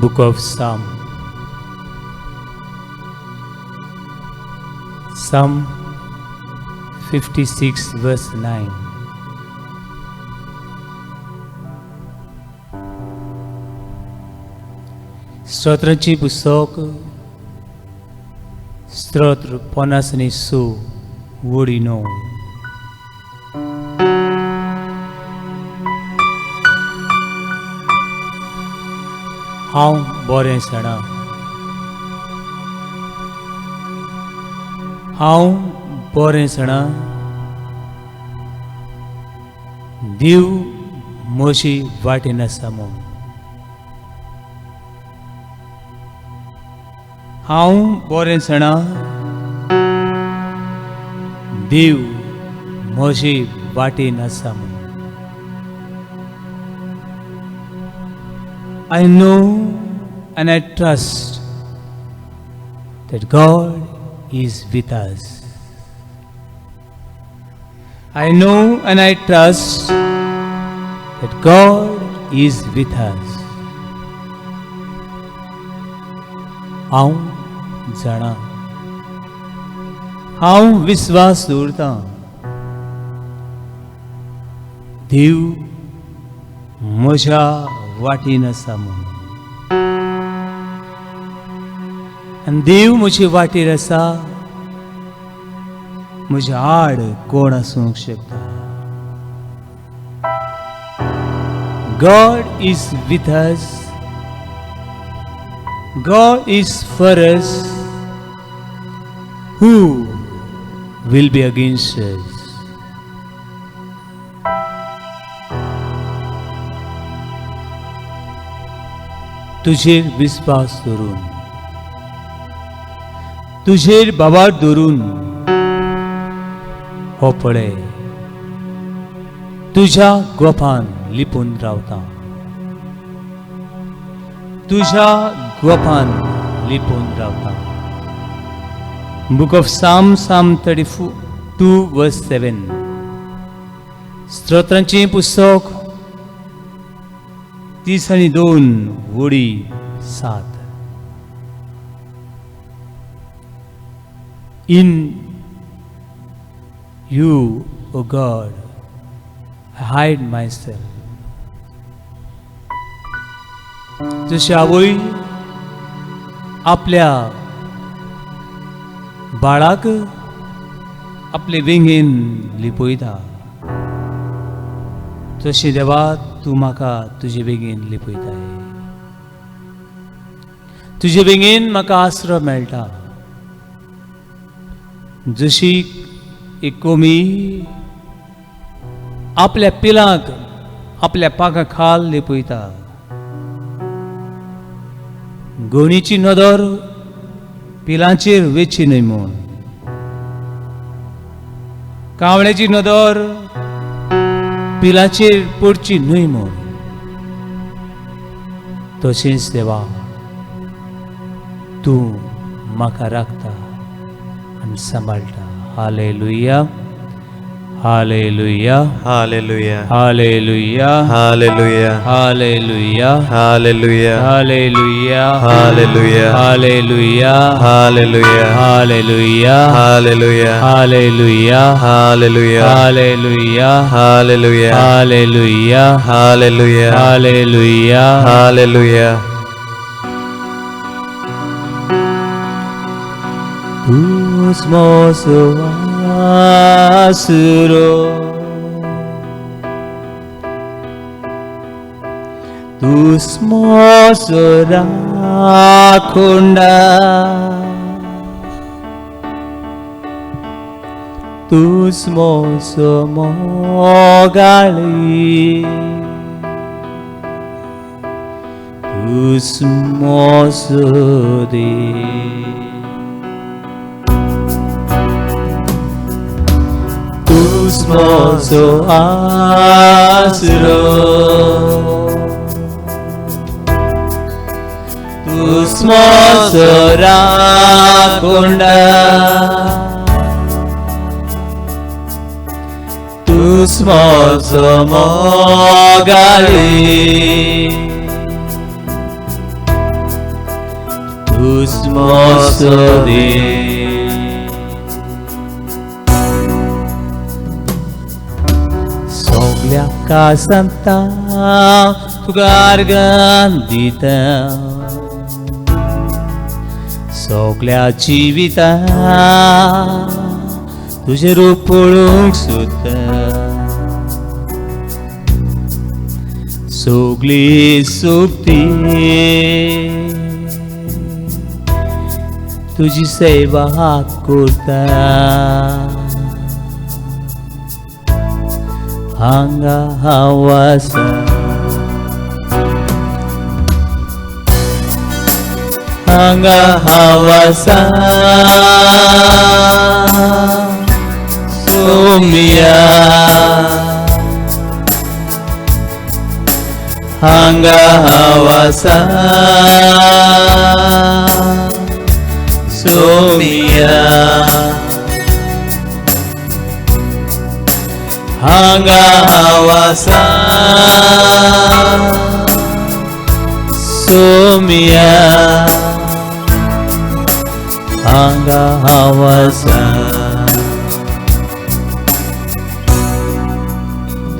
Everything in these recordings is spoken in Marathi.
Book of Psalm. Psalm 56 verse 9. स्तोत्रांची पुस्तक स्तोत्र 50 वडी 9. हांव बरें सणा, हांव बरें सणा, देव म्हजी वाटेन आसा म्हूण. हांव बरें सणा, देव म्हजे वाटेन आसा म्हूण. I know and I trust that God is with us. I know and I trust that God is with us. हांव जाणा, हांव विश्वास दवरतां, देव म्हज्या वाटेन आसा म्हूण. आनी देव म्हजे वाटेर आसा, म्हजे आड कोण आसूंक शकता. God is with us. God is for us. Who will be against us? तुझेर विश्वास दवरून, तुझेर बाबार दवरून हो पळय तुझ्या गोपान लिपून रावता, तुझ्या गोपान लिपून रावता. Book of Psalm 32 verse 7. स्तोत्रांची पुस्तक 32 वडी 7. In you, O God, I hide myself. जशी आवय आपल्या बाळाक आपले विंगेन लिपयता, तशी देवा तूं म्हाका तुजे बेगीन लिपयताय. तुजे बेगीन म्हाका आसरो मेळटा. जशी एक कोमी आपल्या पिलांक आपल्या पाका खाल लिपयता, गोणीची नदर पिलांचेर वेची न्हय म्हूण, कावळ्याची नदर पिलांचेर पडची न्हय म्हूण, तशेंच देवा तूं म्हाका राखता आनी सांबाळटा. हालेलुया, हालेलुया, हालेलुया, हालेलुया, हालेलुया, हालेलुया, हालेलुया, हालेलुया, हालेलुया, हालेलुया, हालेलुया, हालेलुया, हालेलुया, हालेलुया, हालेलुया, हालेलुया, हालेलुया, हालेलुया, हालेलुया, हालेलुया. Hallelujah. Tus mozo asuro, tus mozo rakonda, tus mozo mogali, tus mozo de. Tus mozo asro, tus mozo rakonda, tus 숨어서 뭐가리 숨어서 네 Soglia casanta tu gargantita Soglia civita तुझे रूपोळूंक सोदता सगळी सुक्ती तुझी सेवा करता हांगा हांव आसा हांगा हांव आसा Sumia Hanga Hawasa Sumia Hanga Hawasa Sumia Hanga Hawasa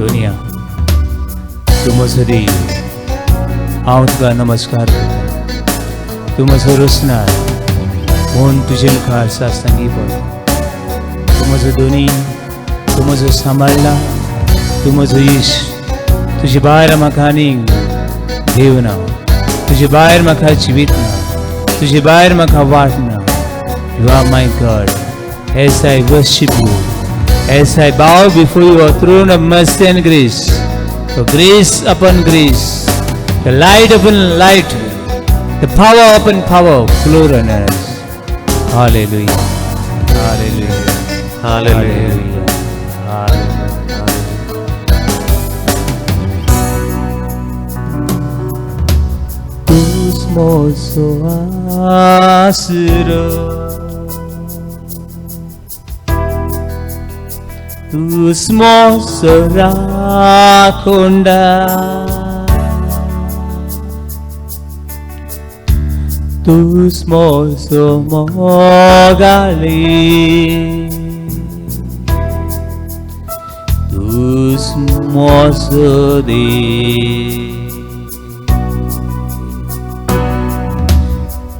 दुनिया तू म्हजो देव हांव तुका नमस्कार करता तू म्हजो रोसनार म्हूण तुजे मुखार साश्टांगी पडटा तू म्हजो दोनी तू म्हजो सांबाळला तू म्हजो इश्ट तुजे भायर म्हाका आनीक देव ना तुजे भायर म्हाका जिवीत ना तुजे भायर म्हाका वाट ना you are my God as I worship you As I bow before your throne of mercy and grace, for grace upon grace, the light upon light, the power upon power flow on us. Hallelujah. Hallelujah. Hallelujah. Hallelujah. Tus mozo asro Tus mozo rakonda Tus mozo mogali Tus mozo de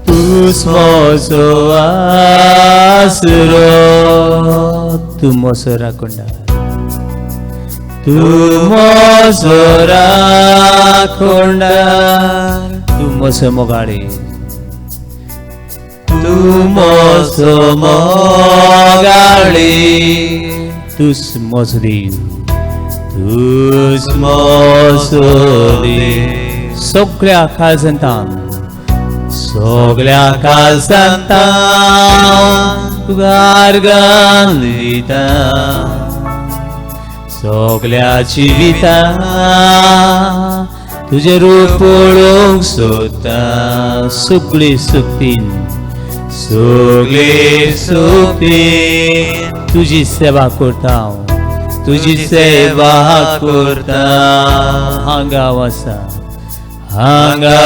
Tus mozo asro Tu mozo rakonda Tu mozo rakonda Tu mozo mogali Tu mozo mogali Tus mozo Dev Tus mozo Dev Soglia kazantam Soglia kazantam Tu gargantita Soglia civita तुझे रूपोळूंक सोदता सगळी सुक्तीन सगळी सुक्तीन तुझी सेवा करता हांव तुझी सेवा करता हांगा वसा हांगा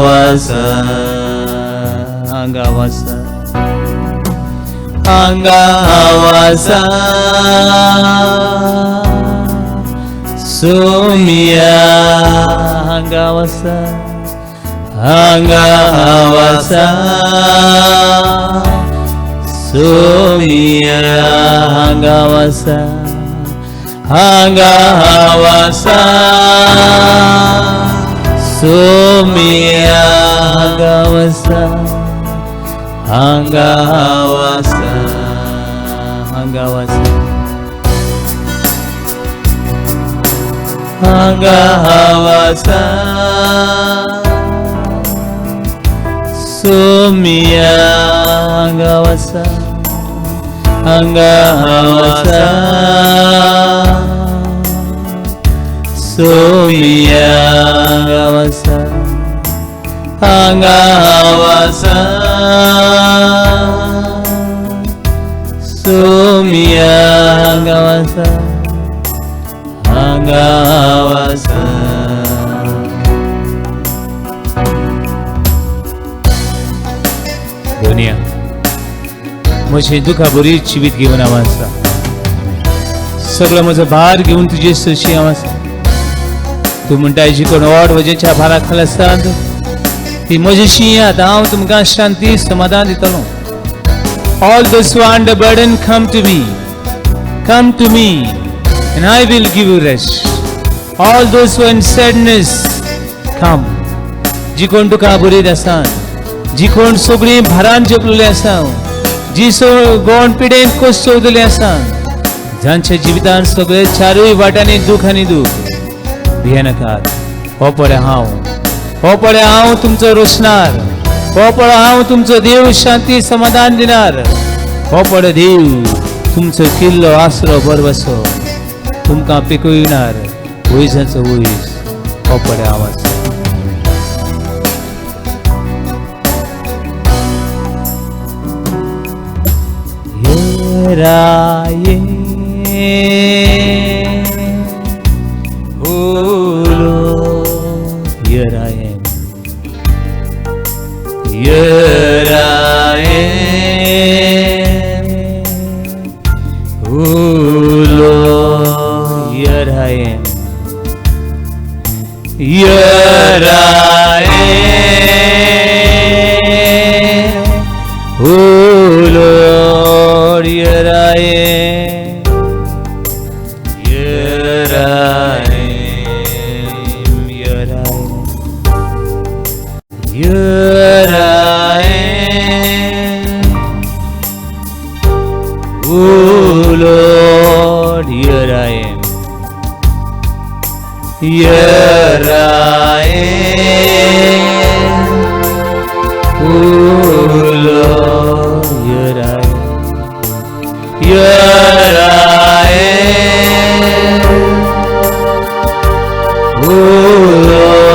वसा हांगा वसा हांगा वसा Sumia hanga wasa Sumia hanga wasa Sumia hanga wasa hanga wasa Hanga hawasa Sumia hanga wasa Sumia hanga wasa Sumia hanga wasa हांगा दुनिया म्हजें दुखां बरी जिवीत घेवन हांव आसा. सगळो म्हजो भार घेवन तुजे सुशी हांव आसा. तूं म्हणटा जी कोण ओड वजेच्या भारा खाला आसात ती म्हजीशी आतां हांव तुमकां शांती समाधान दितलो. All those who are under burden, come to me, and I will give you rest. All those who are in sadness, come. जी कोण तुका बरीत आसा, जी कोण सगळीं भारान जपलेली आसा, जी कोण पिडेन कश्ट चवलेली आसा, जांच्या जिवितान सगळे चारूय वाटांनी दूख आनी दूख, भियेनाकात. हो पळय हांव तुमचो रोशनार. हो पळय हांव तुमचो देव शांती समाधान दिनार. हो पळय देव तुमचो किल्लो आसरो बरवसो तुमकां पिकविणार वयजाचो वयज. हो पळय हांव आसा. Here I am, oh Lord, here I am. Here I am, oh Lord, here I am. Here I am, oh Lord, here I am. Here I am, here I am. Here I am, oh Lord, here I am. Here I am, oh Lord, here I am. Here I am, oh Lord,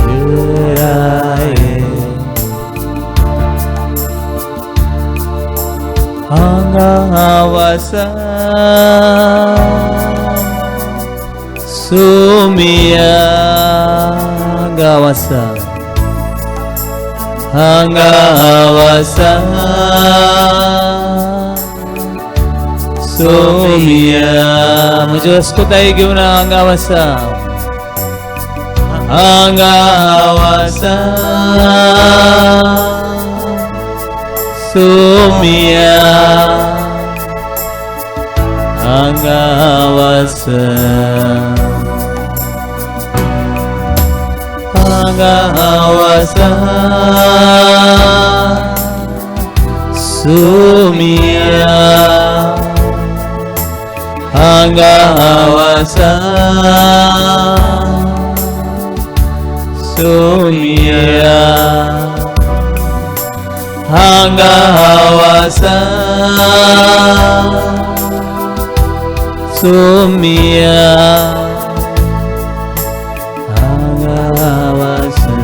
here I am. Hangawasa Sumia Gawasa Hangawasa Sumia म्हजो अस्कोताय घेवन हांगावसा हांगावसा Sumia हांगावसा हांगावसा Sumia हांगावसा Sumia हांगावसा Sumia हांगावसा.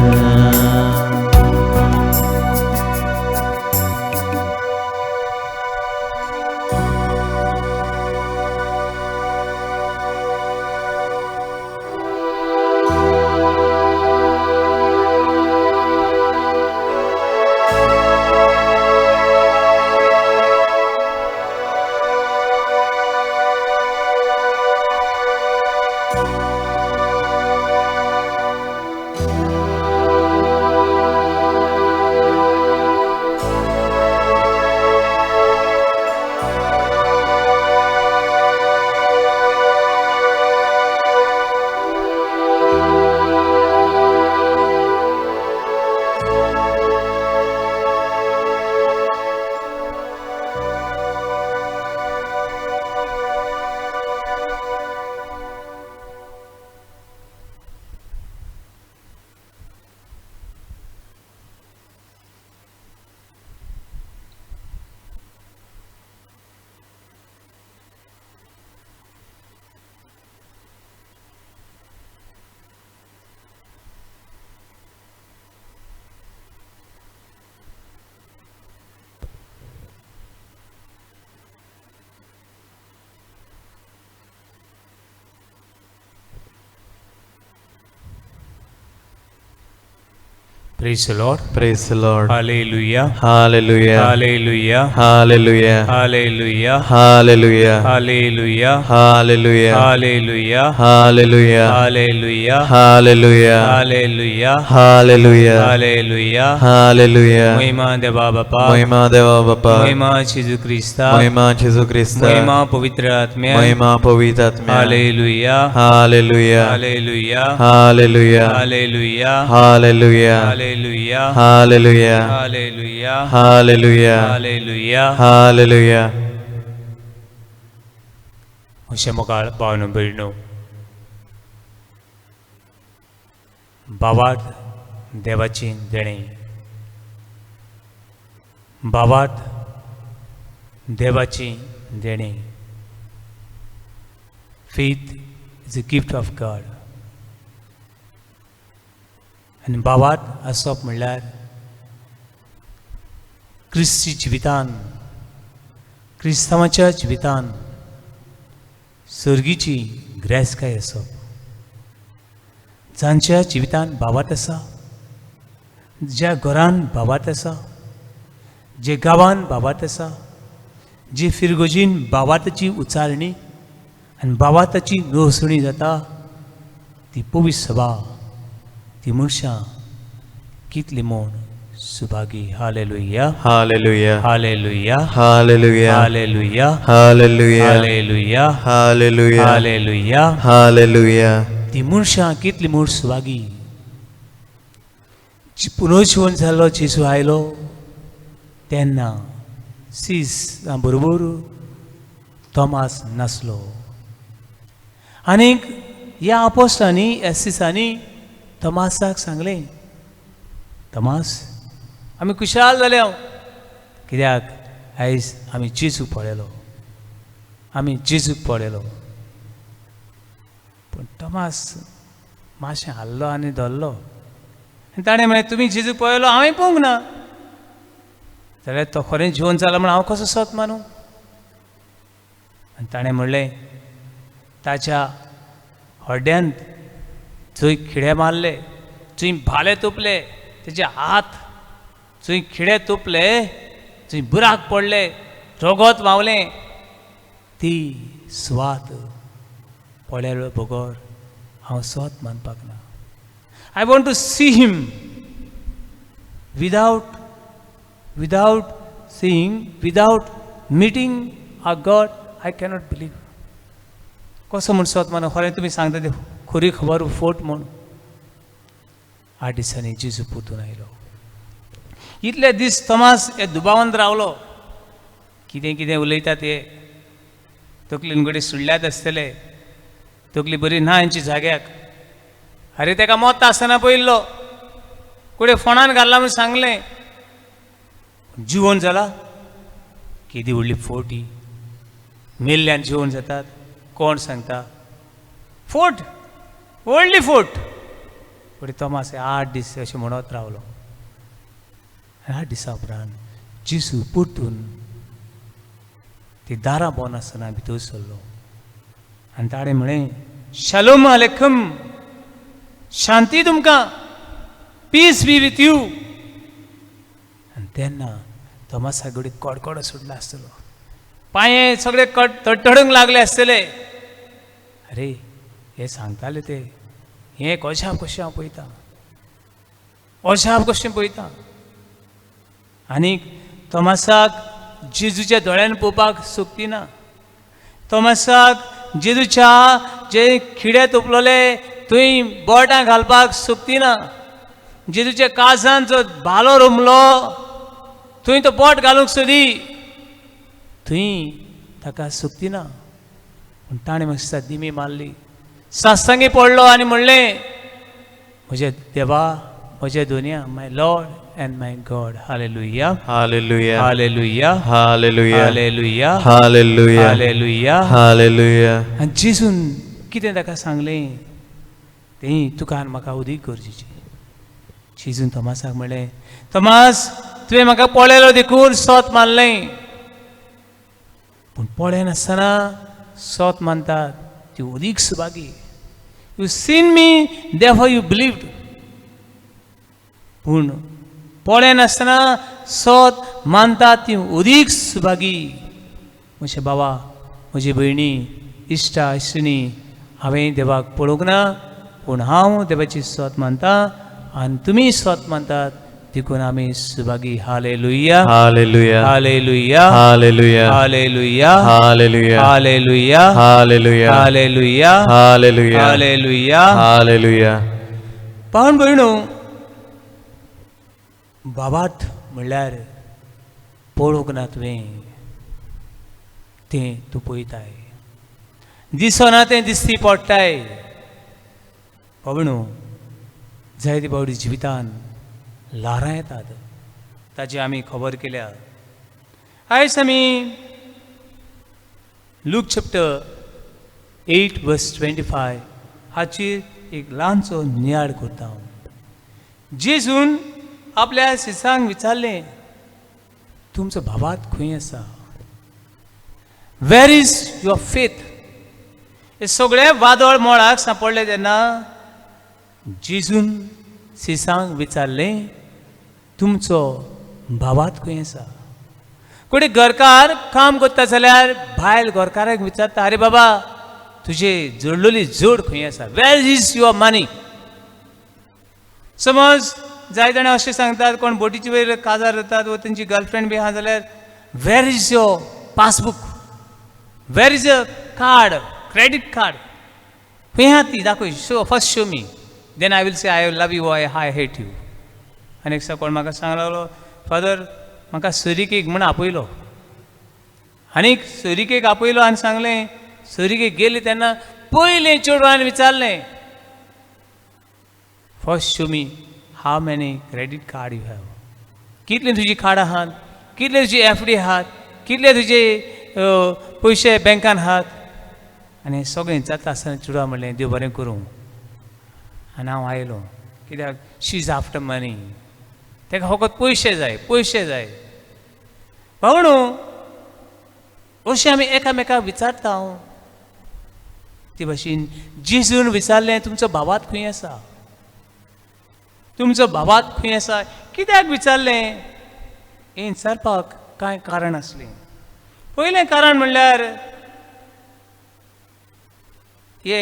Praise the Lord. Praise the Lord. Hallelujah. Hallelujah. Hallelujah. Hallelujah. Hallelujah. Hallelujah. Hallelujah. Hallelujah. Hallelujah. Hallelujah. Hallelujah. Hallelujah. Hallelujah. Hallelujah. Hallelujah. Hallelujah. महिमा देवा बापा, महिमा देवा बाप्पा. महिमा येशू ख्रिस्ता, महिमा येशू ख्रिस्त. महिमा पवित्र आत्म्या. महिमा पवित्र आत्म्या. हालेलुया. हालेलुया. हालेलुया. हालेलुया. हालेलुया. हालेलुया. हालेलुया. हालेलुया. हालेलुया. हालेलुया. हालेलुया. हालेलुया. अशें म्हाका भावनो भयणो, भावार्थ देवाची देणे, भावार्थ देवाची देणे. Faith is a gift of God. आनी भावार्थ आसप म्हणल्यार क्रिस्ती जिवितान, क्रिस्तांवाच्या जिवितान सर्गीची ग्रेसकाय आसप. जांच्या जिवितान भावार्थ आसा, ज्या घरान भावार्थ आसा, जे गांवान भावार्थ आसा, जे फिरगोजीन भावार्थाची उचालणी आनी भावार्थाची न्हवसणी जाता, ती पवित्र सभा, ती मनशां कितली म्हूण सुभागी. हालेलुया. हालेलुया. हालेलुया. हालेलुया. हालेलुया. हालेलुया. हालेलुया. हालेलुया. हालेलुया. हालेलुया. ती मनशां कितली म्हूण सुभागी. पुनर्जीवन जाल्लो जेजू आयलो तेन्ना सीस बरोबर थोमास नासलो. आनीक ह्या आपोस्तांनी ह्या सिसांनी थोमासाक सांगलें, थोमास आमी खुशाल जाले कित्याक आयज आमी जेजूक पळयलो, आमी जेजूक पळयलो. पूण थोमास मातशें हाल्लो आनी धरलो आनी ताणें म्हळें, तुमी जेजूक पळयलो, हांवें पळोवंक ना. जाल्यार तो खरें जिवन जालो म्हण हांव कसो सत मानूं. आनी ताणें म्हणलें, ताच्या हड्ड्यांत जंय खिडे मारले, जंय भाले तुपले, तेजे हात जंय खिडे तुपले, जंय बुराक पडले, रोगोत मावलें, ती सुवात पळयलो बगर हांव स्वत मानपाक ना. I want to see him without seeing, without meeting our God, I cannot believe. कसो म्हूण स्वत मानूं. खरें तुमी सांगता ते खरी खबर फोट म्हूण 8 दिसांनी जेजू परतून आयलो. इतले दीस थोमास हे दुबावांत रावलो. कितें कितें उलयता ते तकलेन घडी सुडल्यात आसतले, तकली बरी ना हेंची जाग्याक. अरे तेका मोत आसतना पळयल्लो, कुडे फोंडान घालला म्हूण सांगलें, जिवन जाला. कितें व्हडली फोट ही, मेल्ल्यान जिवन जातात कोण सांगता. फोट, व्हडली फोट. पूण थोमास 8 दीस अशें म्हणत रावलो. 8 दिसां उपरांत जेजू परतून ती दारां बोन आसतना भितर सरलो आनी ताणें म्हळें, शालोम आलेखम, शांती तुमकां, पीस बी विथ यू. आनी तेन्ना थोमासा घडी कडकडो सुटलो आसतलो, पांये सगळे तडतडूंक लागले आसतले. अरे हे सांगताले ते, हे कशाप कशें हांव पळयता, अशाप कशें पळयता. आनीक थोमासाक जेजूच्या दोळ्यान पळोवपाक सोबती ना. थोमासाक जेजूच्या जे खिडे तुपलोले थंय बोटां घालपाक सोबती ना. जेजूच्या काळजांत जो भालो रोमलो थंय तो बोट घालूंक सोदी, थंय ताका सोबती ना. पूण ताणें मातशी दिमी मारली, सासांगी पडलो आनी म्हणलें, म्हजे देवा, म्हजे दोनया, माय Lord and my God. Hallelujah. Hallelujah. Hallelujah. Hallelujah. Hallelujah. Hallelujah. Hallelujah. Hallelujah. आनी जेजून कितें ताका सांगलें तें तुका आनी म्हाका उदीक गरजेचें. जेजून थोमासाक म्हणलें, थोमास तुवें म्हाका पळयलो देखून सोत मानलें. पूण पळयनासतना सोत मानतात ती उदीक सुभागी. You seen me, therefore you believed. पूण पोळे नासतना सत मानतात ती उदीक सुभागी. म्हजे बाबा, म्हजी भयणी, इश्टा इश्टिणी, हांवें देवाक पळोवंक ना, पूण हांव देवाची सत मानता आनी तुमी सत मानतात, देखून आमी Subhagi. Hallelujah, Hallelujah. Hallelujah, Hallelujah. Hallelujah, Hallelujah. Hallelujah, Hallelujah. Hallelujah, Hallelujah. Hallelujah. Hallelujah. पाहून भयणू, बाबात म्हणल्यार पळोवंक ना तुवें तें तूं पळयताय, दिसना तें दिसती पडटाय. बाबणू, जायते बावडी जिवितान ल्हारां येतात, ताची आमी खबर केल्या. आयज आमी लूक चॅप्टर 8 verse 25 हाचेर एक ल्हानसो नियाळ करता. जेजून आपल्या शिसांक विचारलें, तुमचो बाबात खंय आसा? वेर इज युअर फेथ? हे सगळे वादळ मोळाक सांपडले तेन्ना जेजून शिसांक विचारलें, तुमचो बाबात खंय आसा? कोणी घरकार काम करता जाल्यार भायल घरकाराक विचारता, आरे बाबा तुजे जोडलेली जोड खंय आसा? वेर इज युअर मनी? समज जाय जाणां अशें सांगतात, कोण बोटीचे वयर काजार जातात वा तेंची गर्लफ्रेंड बी आहा जाल्यार, where is your passbook? Where is a card, credit card? खंय आहा ती? दाखय, show, first show me, then I will say I love you, I hate you. आनी एकसा कोण म्हाका सांग लागलो, फादर म्हाका सोयरीकेक म्हण आपयलो, आनीक सोयरीकेक आपयलो आनी सांगलें, सोयरीकेक गेली तेन्ना पयलें चेडवान विचारलें, first show me how many credit card you have? कितले तुजी कार्डां आहात? कितले तुजी एफडी आहात? कितले तुजे पयशे बँकान आहात? आनी सगळें जाता आसतना चेडवा म्हणलें, देव बरें करूं. आनी हांव आयलो, कित्याक शी इज आफ्टर मनी, ताका फकत पयशे जाय, पयशे जाय. भावणू, अशें आमी एकामेकाक विचारता. ते भाशेन जेजून विचारलें, तुमचो बाबात खंय आसा? तुमचो बाबात खंय आसा? कित्याक विचारलें? हें विचारपाक कांय कारण आसलें. पयलें कारण म्हणल्यार हे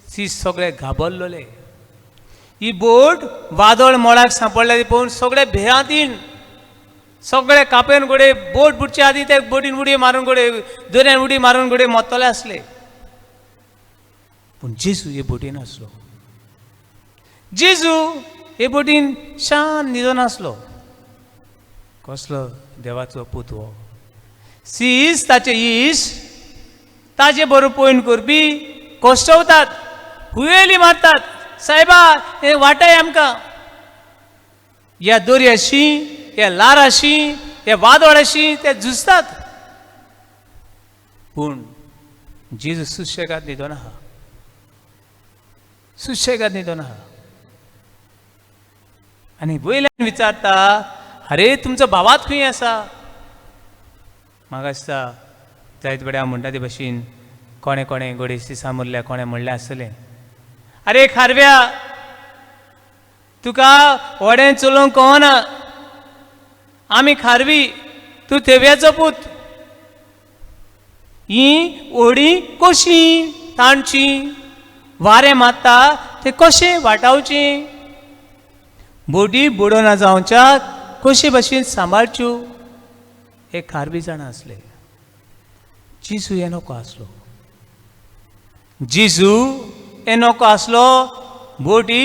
सीस सगळे घाबरलोले. ही बोट वादळ मोळाक सांपडल्या ती पळोवन सगळे भिरांतीन, सगळे कापेन घोडे बोट बुडचे आदी ते बोटीन उडी मारून घोडे, दर्यान उडी मारून घोडे मरतले आसले. पूण जेजू हे बोटीन आसलो. जेजू हे बोटीन शांत न्हिदोन आसलो. कसलो देवाचो पूत हो. सीस ताचे इश्ट ताचे बरोबर पळोवन करपी कोश्टवतात, हुयेली मारतात, सायबा हे वाटाय आमकां. ह्या दर्याशी, ह्या लाराशी, ह्या वादळाशी ते झुजतात. पूण जेजू सुशेगाद न्हिदोन आहा, सुशेगाद न्हिदोन आहा. आनी वयल्यान विचारता, अरे तुमचो बाबात खंय आसा? म्हाका दिसता जायते कडेन हांव म्हणटा ते भाशेन कोणे कोणे घोडे सिसा मरल्या कोणे म्हणलें आसतलें, अरे खारव्या तुका व्हडें चलोवंक कळना, आमी खारवी, तूं थेव्याचो पूत. ही व्हडी कशी ताणची, वारें मारता ते कशें वाटावचें, बोटी बुडोना जावच्या कशे भाशेन सांबाळच्यो, हे खारवी जाणा आसले. जेजू हे नोको आसलो. जेजू हे नोको आसलो. बोटी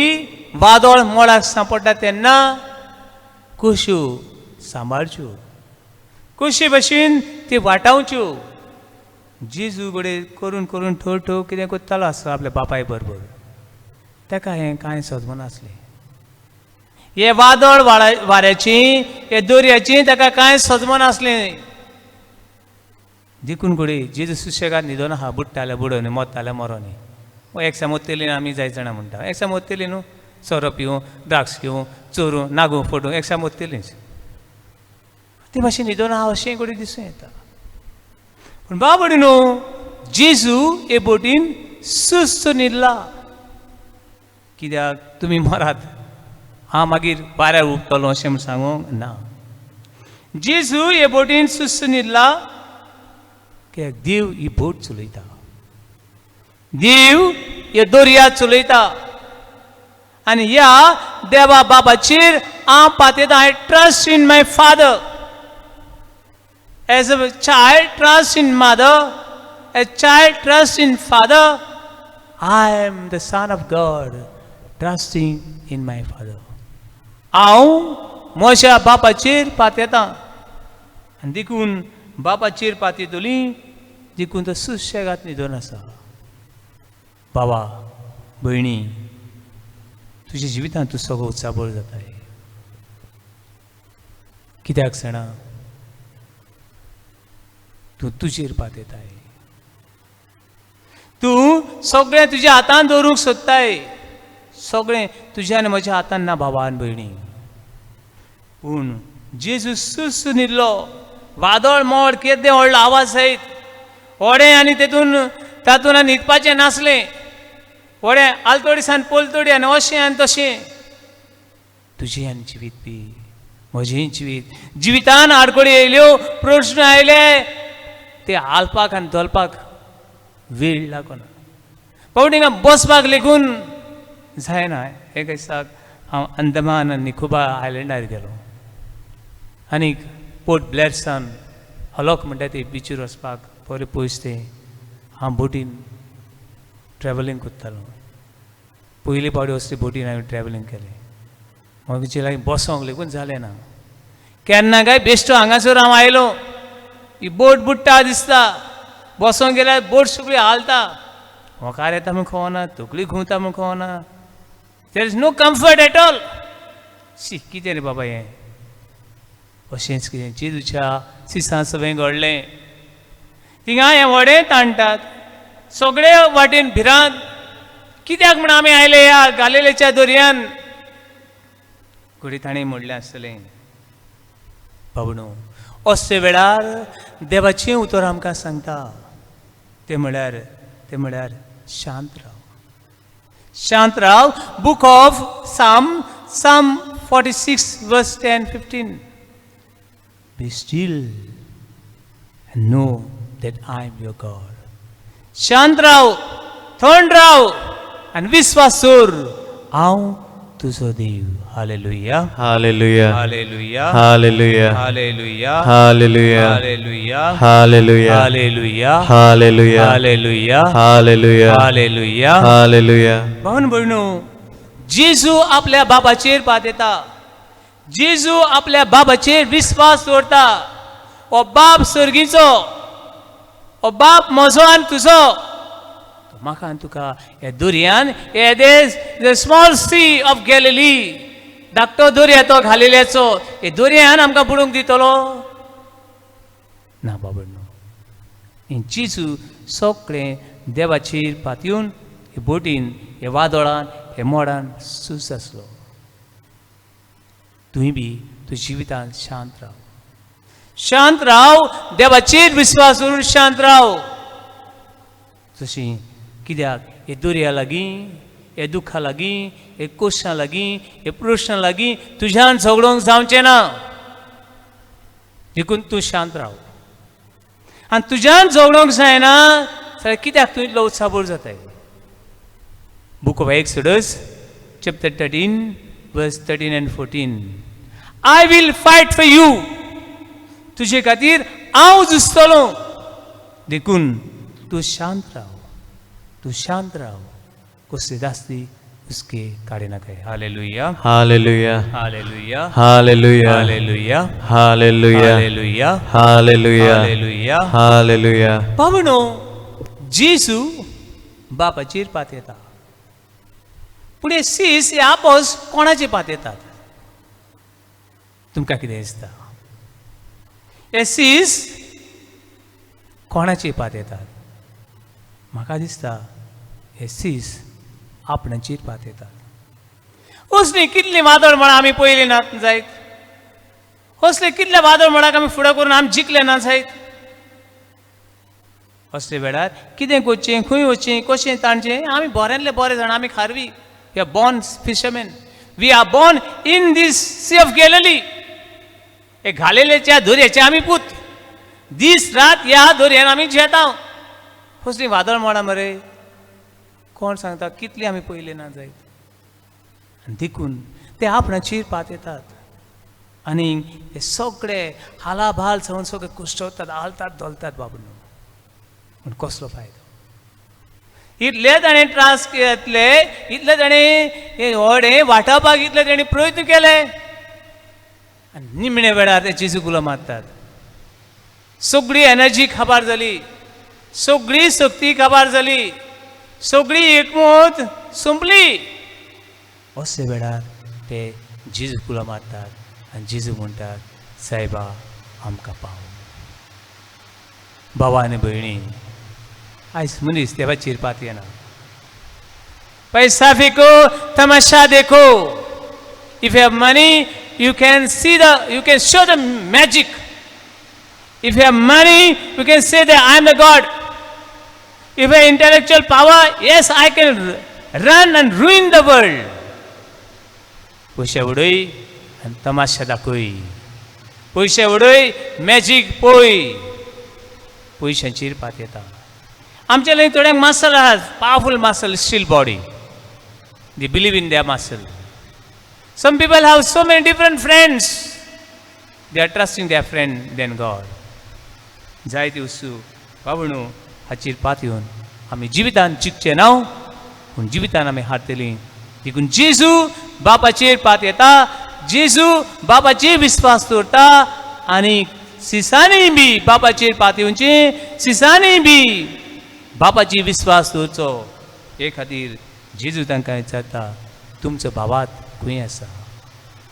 वादळ मोळाक सांपडटा तेन्ना कश्यो सांबाळच्यो, कशे भाशेन ती वाटावच्यो. जेजू कडेन करून करून ठव ठव कितें करतालो आसलो आपल्या बापाय बरोबर. ताका हें कांय सजमना आसलें. हे वादळ वाऱ्याची, हे दर्याची ताका कांय सजमना आसलें. देखून घोडे जेजू सुशेगाद न्हिदोन आहा, बुडटाले बुडोनी, मरताले मरोनी. एकसा मरतली आमी जायत जाणां म्हणटा, एकसा मरतली न्हू, सोरो पिवूं, द्राक्स घेवूं, चोरूं, नागू फोडूं, एकसा मरतलीच. ते भाशेन न्हिदोन आहा अशें घोडे दिसूं येता. पूण बाबडी न्हू, जेजू हे बोटीन सुस्त न्हिदला. कित्याक तुमी मरात, हांव मागीर वाऱ्यार उपतलो अशें म्हूण सांगूंक ना. जेजू हे बोटीन सुस्त न्हिदला कित्याक देव ही बोट चलयता. देव हे दर्या चलयता आनी ह्या देवा बाबाचेर हांव पातयता. I trust in my father. As a child trust in mother, a child trusts in father. I am the son of God, trusting in my father. हांव म्हज्या बापाचेर पातयता आनी देखून बापाचेर पातयतली देखून तो सुशेगाद न्हिदोन आसा. बाबा भयणी, तुज्या जिवितांत तूं सगळो उचाबळ जाताय. कित्याक जाणा, तूं तुजेर पातयताय. तूं सगळें तुज्या हातांत दवरूंक सोदताय. सगळें तुज्या आनी म्हज्या हातांत ना भावा आनी भयणी. पूण जेजू सुस्त न्हिदलो. वादळ मोड केदें व्हडलो आवाज सयत. व्हडें आनी तातूंत न्हिदपाचें नासलें. व्हडें आलतोडीसान पलतोडी आनी अशें आनी तशें. तुजें आनी जिवीत बी, म्हजें जिवितान आडखळी येयल्यो, प्रश्न आयले, ते हालपाक आनी धोलपाक वेळ लागना. पावटी बसपाक लेगून जायना. एक दिसाक हांव अंदमान आनी निकोबार आयलँडार गेलो आनीक पोर्ट ब्लेर सावन हॉलॉक म्हणटा ते बिचीर वचपाक बरें पयस ते हांव बोटीन ट्रॅव्हलिंग करतालो. पयली पावटी असली बोटीन हांवें ट्रॅव्हलिंग केलें. म्हजे लागीं बसोंक लेगून जालें ना. केन्ना काय बेश्टो हांगासर हांव आयलो. ही बोट बुडटा दिसता. बसोंक गेल्यार बोट सगळी हालता. होकार येता म्हूण कळना, तकली घुंवता म्हूण कळना. There is no comfort at all. कितें रे बाबा हें? अशेंच कितें जेजूच्या सिसां सगळें घडलें. थिंगा हें व्हडें ताणटात सगळे वाटेन भिरांत. कित्याक म्हूण आमी आयले ह्या गालिलेच्या दर्यान? घडी ताणें म्हणलें आसतलें, बाबणो, असले वेळार देवाचें उतर आमकां सांगता. ते म्हळ्यार शांत राव. शांत राव. Book of Psalm 46 verse 10-15. Be still and know that I am your God. शांत राव, थंड राव आनी विश्वास दवर, हांव तुजो देव. हालेलुया, हालेलुया, हालेलुया, हालेलुया, हालेलुया, हालेलुया, हालेलुया, हालेलुया, हालेलुया, हालेलुया, हालेलुया, हालेलुया, हालेलुया. हालेलुया. भावन भयणो, जेजू आपल्या बाबाचेर पातयता. जेजू आपल्या बाबाचेर विश्वास दवरता. हो बाप सर्गीचो, हो बाप म्हजो आनी तुजो. म्हाका आनी तुका ह्या दर्यान, हे स्मॉल सी ऑफ गॅलिली, धाकटो दर्या तो घालिल्याचो, हे दर्यान आमकां बुडोवंक दितलो ना बाबडनो. हे जेजू सगळें देवाचेर पातयून हे बोटीन, हे वादळान, हे मोडान सुस आसलो. तुवें बी तुज्या जिवितांत शांत राव. शांत राव. देवाचेर विश्वास दवरून शांत राव. जशी कित्याक हे दर्या लागीं, हे दुखा लागीं, हे कोश्टां लागीं, हे प्रश्ना लागीं तुज्यान झगडोंक जावचें ना. देखून तूं शांत राव. आनी तुज्यान झगडोंक जायना जाल्यार कित्याक तूं इतलो उत्साबूर जाताय? Book of Exodus, chapter 13, verse 13 and 14. I will fight for you. तुजे खातीर हांव झुजतलो. देखून तूं शांत राव. तूं शांत राव. कसली दास्ती उसके काडे नाकाय. हालेलुया, हालेलुया, हालेलुया, हालेलुया, हालेलुया, हालेलुया, हालेलुया, हालेलुया, हालेलुया. हालेलुया. पावणो, जेजू बापाचेर पातयता. पूण हे सीस, हे आपोस कोणाचेर पातयतात? तुमकां कितें दिसता? हे सीस कोणाचेर पातयतात? म्हाका दिसता हे सीस आपणाचेर पातयतात. असली कितली वादळ म्हणा आमी पयली ना जायत. असले कितले वादळ म्हणाक आमी फुडें करून आमी जिखले ना जायत. असले वेळार कितें करचें, खंय वचचें, कशें ताणचें, आमी बऱ्यांतले बरे जाण, आमी खारवी, we are born fisherman. We are born in this sea of Galilee. हे घालेलेच्या दोरयाचे आमी पूत. दीस रात ह्या दोरयान आमी जेता. कसली वादळ मोडा मरे. कोण सांगता कितली आमी पयले ना जायत. आनी देखून ते आपणाचेर पात येतात आनी हे सगळे हालाभाल जावन सगळे कुश्टवतात, आलतात दोलतात बाबून. पूण कसलो फायदो. इतले ताणें त्रास घेतले, इतले ताणें हे व्हडे वाटावपाक इतले ताणें प्रयत्न केले आनी निमणे वेळार ते जेजूकुलो मारतात. सगळी एनर्जी काबार जाली, सगळी शक्ती काबार जाली, सगळी एकमत संपली. अशे वेळार ते जेजूकुलो मारतात आनी जेजू म्हणटात सायबा आमकां पाव. भावा आनी भयणी, आयज मनीस देवाचेर पात येना. पैसा फेको, तमाशा देखो. If you have money you can see you can show the magic. If you have money, you can say that I am the God. If you have intellectual power, yes, I can run and ruin the world. पैसे उडय आनी तमाशा दाखय. पैसे उडय, मॅजीक पळय. पयशांचेर पात येता. आमचे लय थोड्यांक मसल आहात, powerful muscle, steel body. They believe in their muscle. Some people have so many different friends. They are trusting their friend than God. जायती वस्तू बाबूणू हाचेर पात येवन आमी जिवितान चिकचे ना, पूण जिवितान आमी हारतलीं. देखून जेजू बापाचेर पात येता, जेजू बापाचेर विस्वास दवरता आनी सिसांनी बी बापाचेर पात येवची, सिसांनी बी बापाचेर विस्वास दवरचो. हे खातीर जेजू तांकां विचारता तुमचो भावात खंय आसा.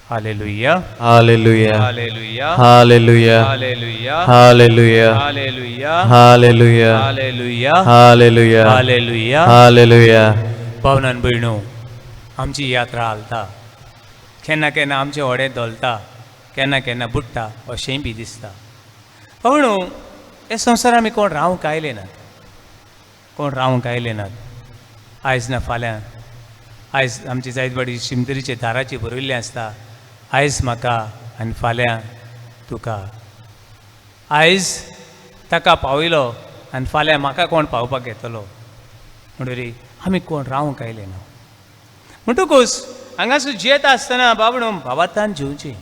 हालेलुया, हालेलुया, हालेलुया, हालेलुया, हालेलुया, हालेलुया, हालेलुया, हालेलुया, हालेलुया, हालेलुया, हालेलुया. हालेलुया. पावनान भयणो, आमची यात्रा हालता. केन्ना केन्ना आमचे व्हडे दोलता, केन्ना केन्ना बुडटा अशेंय बी दिसता. पावणो, हे संवसारान आमी कोण रावंक आयले नात. कोण रावंक आयले नात. आयज ना फाल्यां. आयज आमची जायतवाडी शिमतरीचे दाराचे बरयल्लें आसता. आयज म्हाका आनी फाल्यां तुका. आयज ताका पावयलो आनी फाल्यां म्हाका कोण पावपाक येतलो. म्हणटरी आमी कोण रावंक आयले ना. म्हणटकूच हांगासर जियेता आसतना बाबणो भावार्थान जिवचें.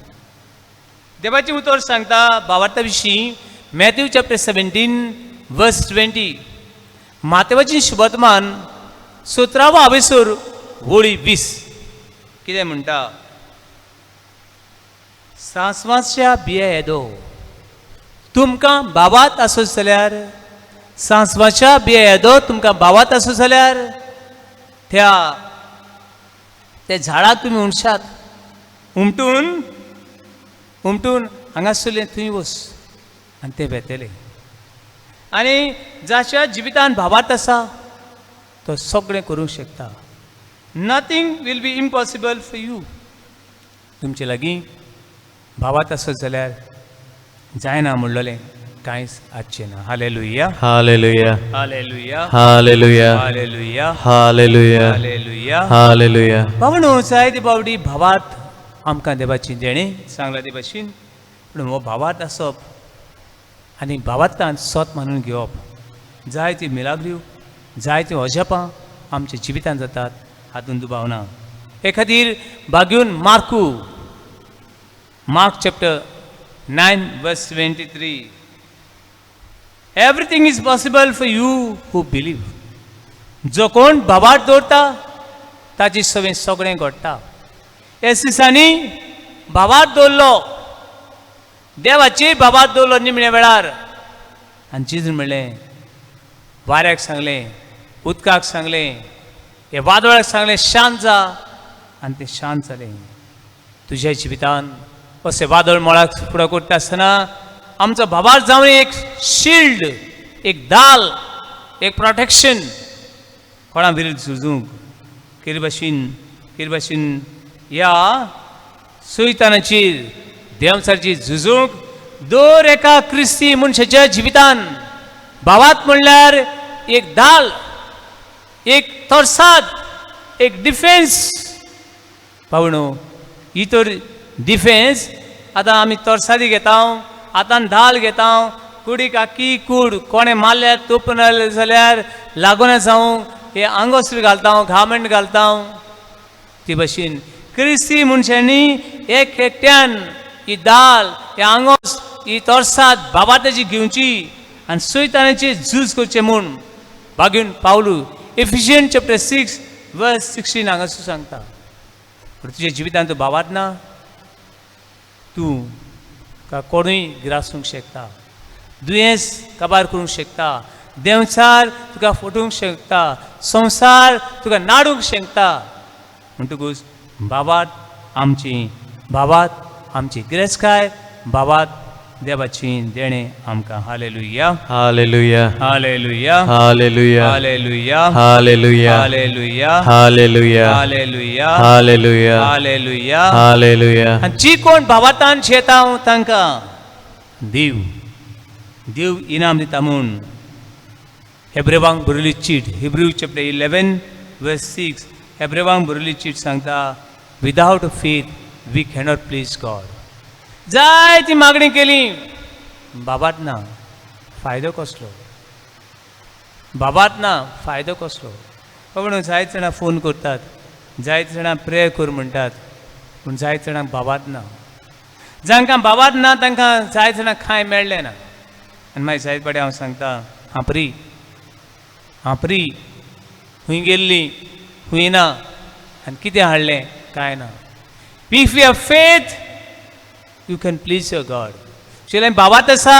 देवाचें उतर सांगता भावार्था विशीं मॅथ्यू चॅप्टर 17 वर्स 20. मातेवाचें शुभवर्तमान 17वा आवेसूर वळी 20. कितें म्हणटा. सांसवाच्या बिया येदो तुमकां भावात आसत जाल्यार, सांसवाच्या बिया येदो तुमकां भावात आसत जाल्यार त्या झाडाक तुमी उमशात. उमटून हांगासरलें थंय वच आनी तें भेटलें. आनी जाच्या जिवितान भावार्थ आसा तो सगळें करूंक शकता. Nothing will be impossible for you. तुमचे लागीं भावार्थ आसत जाल्यार जायना म्हणलेलें कांयच आजचें ना. हालेलुया, हालेलुया, हालेलुया, हालेलुया, हालेलुया, हालेलुया, हालेलुया. हालेलुया. भावणो, जायते बावडी भावार्थ आमकां देवाची देणे सांगला ते भाशेन. पूण हो भावार्थ आसप आनी भावार्थान स्वत मानून घेवप. जायती मिलाग्रियो, जायती अजापां आमच्या जिवितान जातात, हातूंत दुबाव ना. हे खातीर बागेवन मार्क चॅप्टर 9 वर्स 23. Everything is possible for you who believe. जो कोण भावार्थ दवरता ताची सवें सगळें घडटा. ह्या दिसांनी भावार्थ दवरलो, देवाचेर भावार्थ दवरलो निमणे वेळार. आनी जेजून म्हणलें, वाऱ्याक सांगलें, उदकाक सांगलें, हे वादळाक सांगलें शांत जा, आनी तें शांत जालें. तुज्या जिवितान अशें वादळ मोळाक फुडें करता आसतना आमचो भावार्थ जावन एक शिल्ड, एक दाल, एक प्रोटेक्शन कोणा विरुद्ध झुजूंक. कितें भाशेन ह्या सैतानाचेर देवांसारचेर झुजूंक दर एका क्रिस्ती मनशाच्या जिवितान भावार्थ म्हणल्यार एक दाल, एक तोरसाद, एक डिफेन्स. पावणो ही तर डिफेन्स आतां आमी तोरसादी घेता आतां धाल घेता कुडीक आख्खी कूड कोणें मारल्यार तोपून जाल्यार लागून जावं हे आंगोस्त्र घालता घामंड घालता ती भशेन क्रिस्ती मनशांनी एक एकट्यान ही दाल हे आंगोस ही तोरसाद बाबाताची घेवची आनी सैतानाची झूज करचे म्हूण बागून पावलू इफिशियंट चॅप्टर 6 वर्स 16 हांगासर सांगता तुज्या जिवितांत तूं बाबात ना तूं कोणूय गिरासूंक शकता दुयेंस काबार करूंक शकता देंवचार तुका फटोवंक शकता संवसार तुका नाडूंक शकता म्हणटकूच बाबात आमची गिरेस्तकाय बाबात देवाची देणें आमकां हालेलुया हालेलुया हालेलुया हालेलुया हालेलुया हालेलुया हालेलुया हालेलुया हालेलुया हालेलुया हालेलुया हालेलुया आनी जी कोण बाबातान शेता तांकां देव इनाम दिता म्हूण हेब्रेवांक बरयली चीट हिब्रू चॅप्टर 11 वर्स 6 हेब्रेवांक बरयली चीट सांगता without faith we cannot please God जाय ती मागणी केली बाबात ना फायदो कसलो बाबात ना फायदो कसलो म्हणून जायत जाणां फोन करतात जायत जाणां प्रेयर कर म्हणटात पूण जायत जाणांक बाबात ना जांकां बाबात ना तांकां जायत जाणांक खाय मेळ्ळें ना आनी मागीर जायत पाटी हांव सांगता हांपरी खूंय गेल्ली खूंय ना आनी कितें हाडलें कांय ना if you have faith you can please your God शिवाय बाबात आसा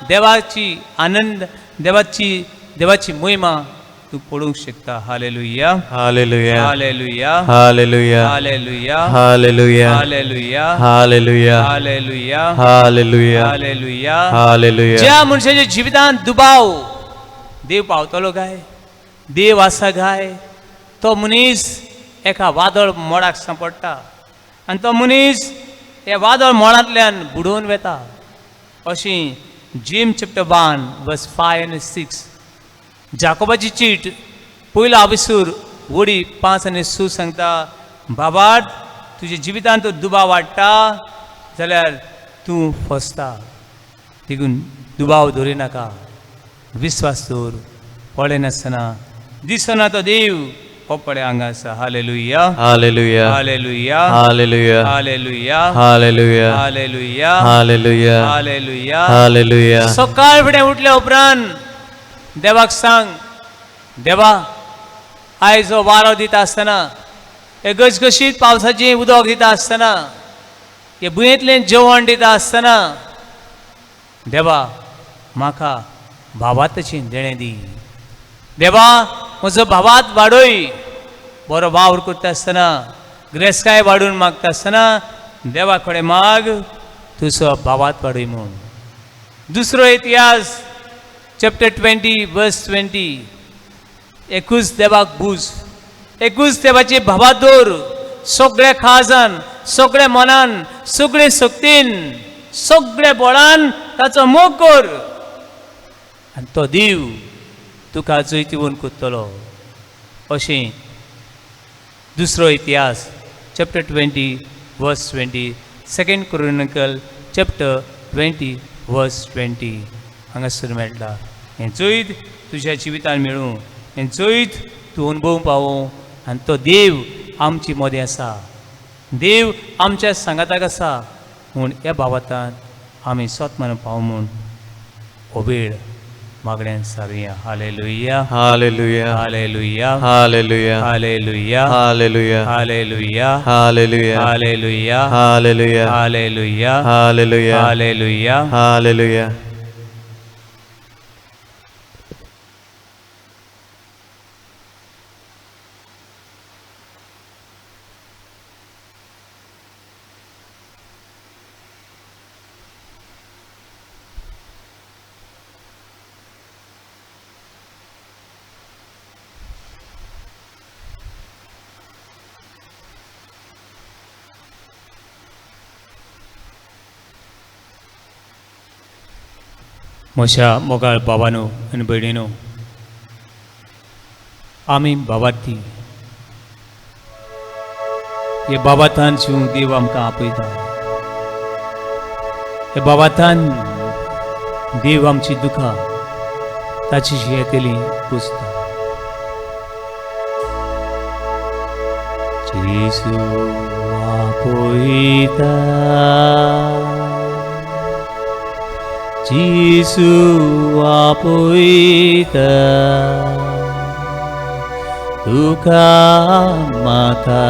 देवाची आनंद देवाची महिमा तूं पळोवंक शकता हालेलुया हालेलुया हालेलुया हालेलुया हालेलुया हालेलुया हालेलुया हालेलुया हालेलुया हालेलुया हालेलुया हालेलुया ज्या मनशाच्या जिवितांत दुबाव देव पावतलो काय देव आसा काय तो मनीस एका वादळ मोडाक सांपडटा आनी तो मनीस हे वादळ मोडांतल्यान बुडोवन वेता अशी जेम्स चॅप्टर 1 वर्स 5 आनी 6 जाकोबाची चीट पयलो आविसूर वडी 5 आनी 6 सांगता बाबाड तुज्या जिवितांत दुबाव वाडटा जाल्यार तूं फसता देखून दुबाव धरिनाका विश्वास दवर पळय नासतना दिसना तो देव हो पळय हांगा आसा हालेलुया हालेलुया हालेलुया हालेलुया हालेलुया हालेलुया हालेलुया हालेलुया हालेलुया हालेलुया सकाळ फुडें उठल्या उपरांत देवाक सांग देवा आयज हो वारो दिता आसतना हे गशगशीत पावसाचें उदक दिता आसतना हे भुंयेंतलें जेवण दिता आसतना देवा म्हाका भावाताची देणें दी देवा म्हजो भावात वाडय बरो वावर करता आसतना गिरेस्तकाय वाडून मागता आसतना देवा कडेन माग तुजो भावात वाडय म्हूण दुसरो इतिहास चॅप्टर 20 वर्स 20 एकूच देवाक बूज एकूच देवाची भावात दवर सगळे खाजान सगळे मनान सगळे शक्तीन सगळे बळान ताचो मोग कर आनी तो देव तुका जैतिवून करतलो अशें दुसरो इतिहास चॅप्टर 20 वर्स 20 सेकंड क्रोनिकल चॅप्टर 20 वर्स 20 हांगासर मेळटा हें जैत तुज्या जिवितान मेळूं हें जैत तूं अनुभव पावूं आनी तो देव आमची मदें आसा देव आमच्या सांगाताक आसा म्हूण ह्या बाबतान आमी सोतमान पावूं म्हूण हो वेळ मागण्यांत सारुया हालेलुया हालेलुया हालेलुया हालेलुया हालेलुया हालेलुया हालेलुया हालेलुया हालेलुया हालेलुया हालेलुया हालेलुया हालेलुया हालेलुया म्हज्या मोगाळ बाबानो आनी भयणीनो आमी बाबार्थी हे बाबातान शिव देव आमकां आपयता. हे बाबातान देव आमची दुखां ताची येतेली पुसता. जेसू आपयता, जेसू आपयता, दुखां माथा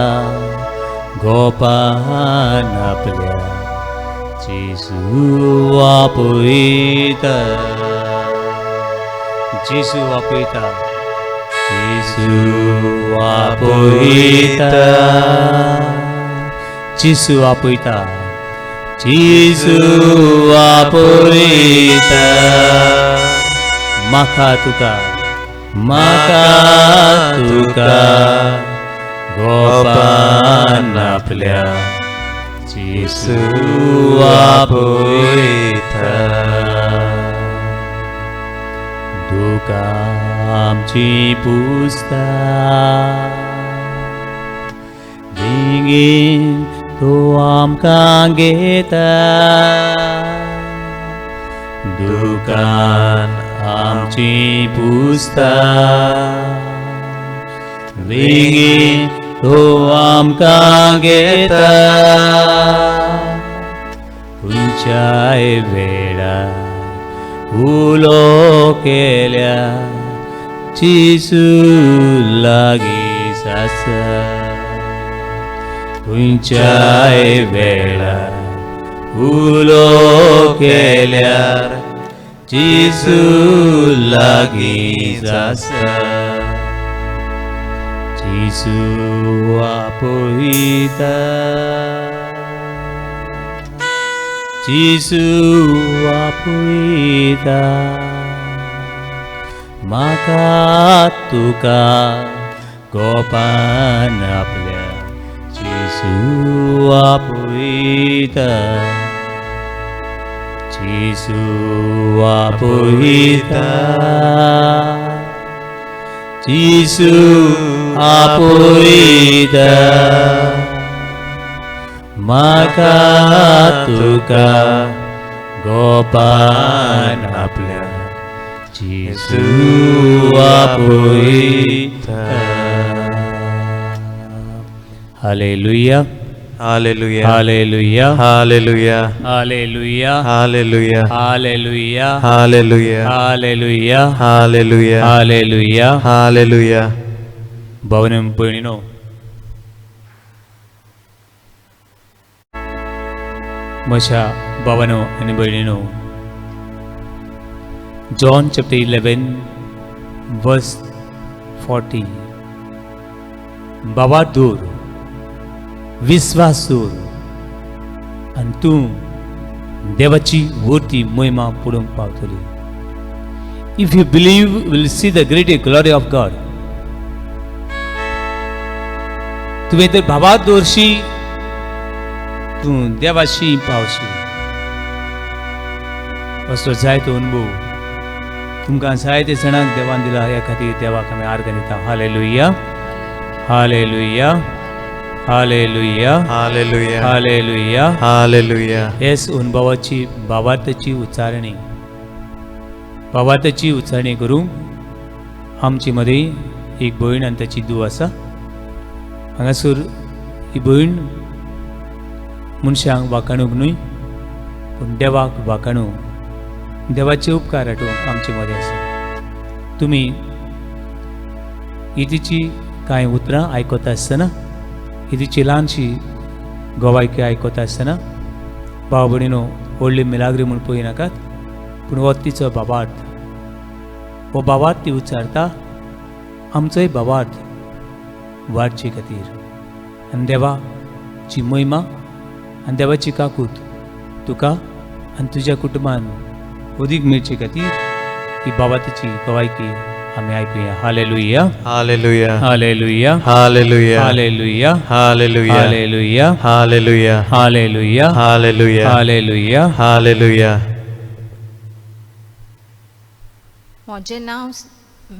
गोपान आपल्या. जेसू आपयता, जेसू आपयता, जेसू आपयता, जेसू आपयता, जेसू आपयता. म्हाका तुका, म्हाका तुका गोपान आपल्या. जेसू आपयता. दुखां आमची पुसता, बेगीन तो आमकां घेता. दुखां आमची पुसता, बेगीन तो आमकां घेता. खंयच्याय वेळार उलो केल्या जेसू लागींच आसा. खंयच्याय वेळार उलो केल्यार जेसू लागींच आसा. जेसू आपयता, जेसू आपयता. म्हाका तुका गोपान आपल्या. जेसू आपयता, जेसू आपयता, जेसू आपयता. म्हाका तुका गोपान आपल्या. जेसू आपयता. हालेलुया, हालेलुया, हालेलुया, हालेलुया, हालेलुया, हालेलुया, हालेलुया, हालेलुया, हालेलुया, हालेलुया, हालेलुया. हालेलुया. भवनं भयणीनो, म्हज्या भावांनो आनी भयणीनो, जॉन चॅप्टर 11 वर्स 40. बाबा दूर, विश्वास दूर, आनी तूं देवाची वरती महिमा पळोवंक पावतली. If you believe will see the great glory of God. तुवें तर बाबा दवरशी, तूं देवाशी पावशी. असलो जायतो अनुभव तुमकां जायते जाणांक देवान दिला. ह्या खातीर देवाक आमी आर्गां दिता. हालेलुया, हालेलुया, हालेलुया, हालेलुया, हालेलुया. हालेलुया. हेच अनुभवाची भावार्थाची उच्चारणी, भावार्थाची उच्चारणी करूंक आमचे मदीं एक भयण आनी ताची धूव आसा. हांगासर ही भयण मनशांक वाखाणूंक न्हय, पूण देवाक वाखाणूंक, देवाचे उपकार आठोवंक आमचे मदें आसा. तुमी ही तिची कांय उतरां आयकता आसतना, ही तिची ल्हानशी गोवायकी आयकता आसतना, भाव भयणीनो, व्हडली मिलाग्री म्हूण पळयनाकात, पूण हो तिचो भावार्थ. हो भावार्थ ती उच्चारता आमचोय भावार्थ वाडचे खातीर, आनी देवाची महिमा आनी देवाची काकूत तुका आनी तुज्या कुटुंबान अदीक मेळचे खातीर ही बाबाताची गवायकी आमी आयकुया. हालेलुया, हालेलुया, हालेलुया, हालेलुया, हालेलुया, हालेलुया, हालेलुया, हालेलुया, हालेलुया, हालेलुया, हालेलुया. हालेलुया. म्हजें नांव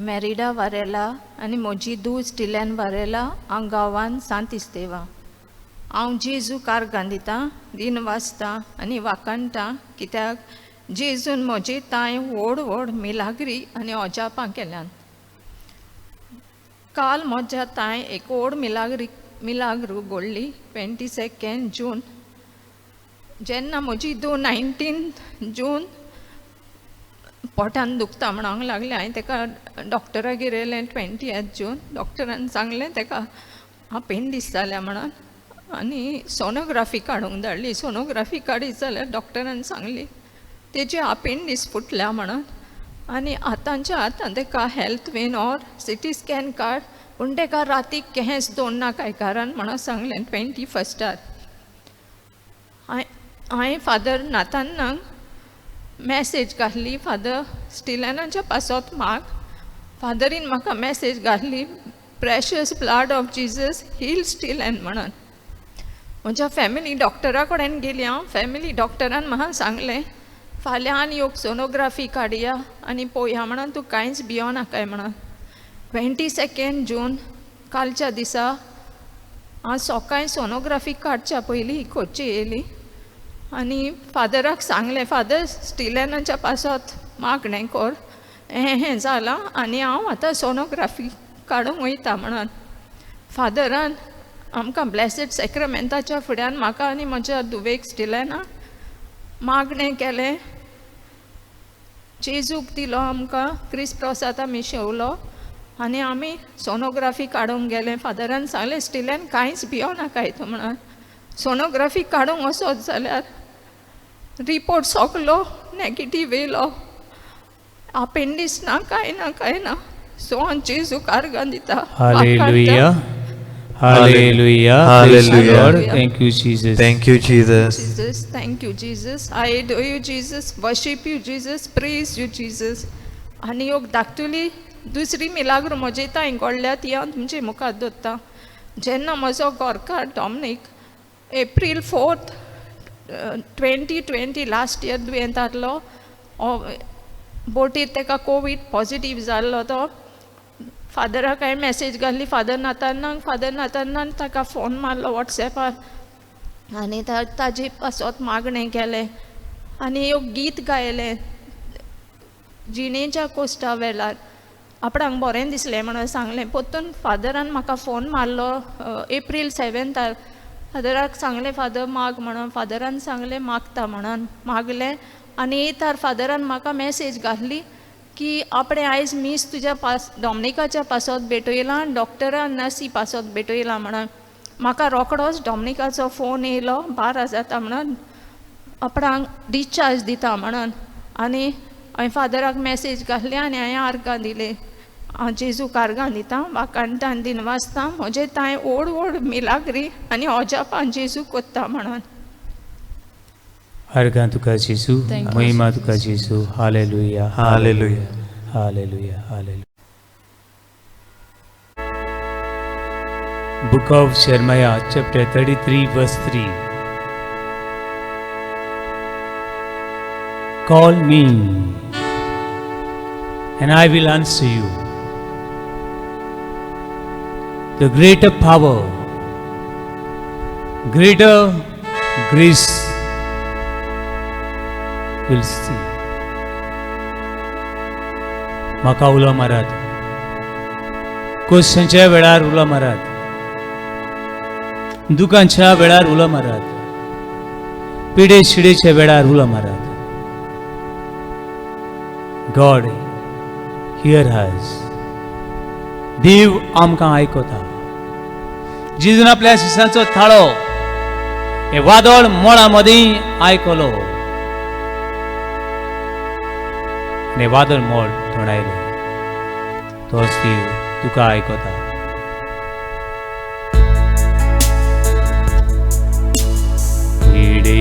मेरिडा वारेला आनी म्हजी धूव स्टिल्यान वारेला हांव गांवांत सांत इस्तेवा. हांव जेजू कारगान दितां दिन वाचतां आनी वाकाणटां कित्याक जेजून म्हजी ताय व्हड व्हड मिलाग्री आनी अजापां केल्यान. काल म्हज्या ताय एक व्हड मिलाग्रू घडली 22 जून. जेन्ना म्हजी 19 जून पोटान दुखता म्हणूंक लागलें, हांवें ताका डॉक्टरागेर येलें 20 जून. डॉक्टरान सांगलें ताका अपेंडीस जाल्या म्हणून आनी सोनोग्राफी काडूंक धाडली. सोनोग्राफी काडीत जाल्यार डॉक्टरान सांगली तेजी अपेंडीस फुटल्या म्हणून. आनी आतांच्या आतां ताका हेल्थ वेन ऑर सिटी स्कॅन काड, पूण ताका रातीक केंच दवरनाका एकारान म्हणून सांगलें 21 हांवें फादर नातानाक मॅसेज घातली, फादर स्टिलेनाच्या पासत माग. फादरीन म्हाका मॅसेज घातली, precious blood of Jesus heal Stelen म्हणून. म्हज्या फॅमिली डॉक्टरा कडेन गेली हांव. फॅमिली डॉक्टरान म्हाका सांगलें फाल्यां आनी योग सोनोग्राफी काडया आनी पळोवया म्हणून, तूं कांयच भियो नाकाय म्हणून. 22 जून कालच्या दिसा हांव सकाळीं सोनोग्राफी काडच्या पयलीं इकोची येयली आनी फादराक सांगलें, फादर स्टिलेनाच्या पासत माग न्हय कोर, हें जालां आनी हांव आतां सोनोग्राफी काडूंक वयता म्हणून. फादरान आमकां ब्लेसेड सॅक्रमेंटाच्या फुड्यान म्हाका आनी म्हज्या धुवेक स्टिलेना मागणें केलें. जेजूक दिलो आमकां, क्रिस्प्रॉसात आमी शेवलो आनी आमी सोनोग्राफी काडूंक गेले. फादरान सांगलें स्टिलेन कांयच भियो नाकाय तूं म्हणून. सोनोग्राफी काडूंक वचत जाल्यार रिपोर्ट सगलो नॅगेटीव येयलो, अपेंडीस ना कांय ना कांय ना. सो हांव जेजू कारगान दिता. Hallelujah. Hallelujah. Hallelujah. Lord. Thank you, Jesus. Thank you, Jesus. Jesus, thank you, Jesus. I adore you, Jesus. Worship you, Jesus. Praise you, Jesus. आनी योग धाकटुली दुसरी मिलाग्र म्हजे ताई घडल्या ती हांव तुमचे मुखार दवरतां. जेन्ना म्हजो गोरकार डॉमिनीक एप्रील 4, 2020 लास्ट इयर दुयेंत जाल्लो. बोटीर ताका कोवीड पॉझिटीव जाल्लो. तो फादराक हांवें मॅसेज घातली फादर नातानान ताका फोन मारलो वॉट्सॅपार आनी ताजे पासत मागणें केलें आनी एक गीत गायलें जिणेच्या कोस्टा वेळार. आपणाक बरें दिसलें म्हणून सांगलें. पोत्तून फादरान म्हाका फोन मारलो एप्रील 7 फादराक सांगलें फादर माग म्हणून. फादरान सांगलें मागता म्हणून. मागलें आनी येतार फादरान म्हाका मॅसेज घातली की आपणे आयज मीस तुज्या डॉमिनिकाच्या पासत भेटयला, डॉक्टरान नर्सी पासत भेटयला म्हणून. म्हाका रोखडोच डॉमिनिकाचो फोन येयलो 12 जाता म्हणून, आपणाक डिस्चार्ज दिता म्हणून. आनी हांवें फादराक मॅसेज घातली आनी हांवें आर्गां दिलें. हांव जेजू कारगां दितां, वाकाणटां आनी दिन वाचतां. म्हजे ताय व्हड व्हड मिलाग्री आनी अजापां जेजू कोत्ता म्हणून. अर्गां तुका जेजू, महिमा तुका जेजू. Hallelujah. Hallelujah. Hallelujah. Hallelujah. Book of Jeremiah, chapter 33, verse 3. Call me, and I will answer you. The greater power, greater grace will see. म्हाका उलो मारात, क्वेश्चनच्या वेळार उलो मारात, दुकानच्या वेळार उलो मारात, पिडे शिडेच्या वेळार उलो मारात. God hears. देव आमकां आयकता. जिजून आपल्या शिसांचो थाळो हे वादळ मोळा मदीं आयकलो आनी वादळ मोळ थोडायले. तोच देव तुका आयकता. पिडे